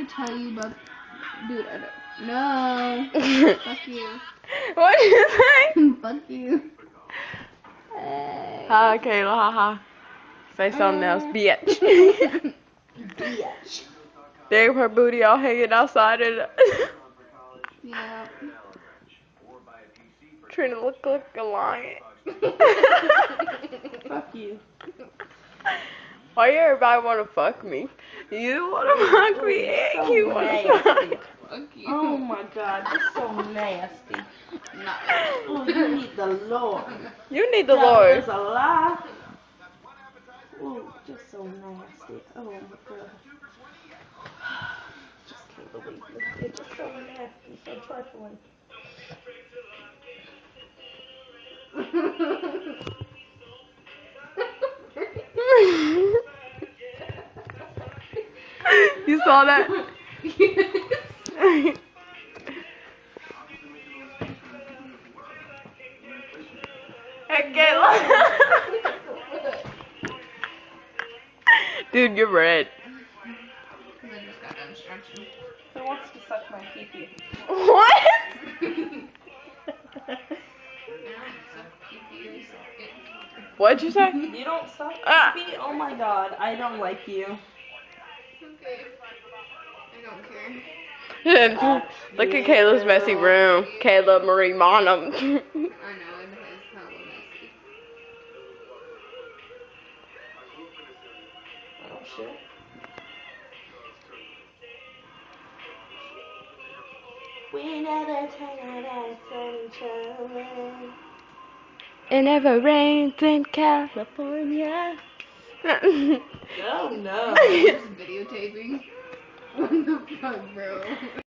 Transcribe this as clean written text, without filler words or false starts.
trying to tell you about, dude. I don't. No. Fuck you. What did you say? Fuck you. Hi, Kayla. Haha. Say something else, bitch. Bitch. Damn, her booty all hanging outside and Yeah. trying to look like a lion. Fuck you. Why everybody wanna fuck me? You wanna fuck me? So You wanna fuck nasty. Fuck you. Oh my god, that's so nasty. No. Oh, you need the Lord. You need the Devil Lord. is a lie. Oh, just so nasty. Oh my god. Just can't believe this. It's just so nasty, so trifling. You saw that? Hey, Kayla. Dude, you're red. I just got done stretching. Who wants to suck my pee-pee? What? What'd you say? You don't suck Ah. pee-pee? Oh my god, I don't like you. Okay. I don't care. Look at Kayla's messy room. Kayla Marie Monum. I know it is hella messy. Oh shit. We never take our eyes from each other. It never rains in California. Oh no. Just videotaping. What the fuck, bro?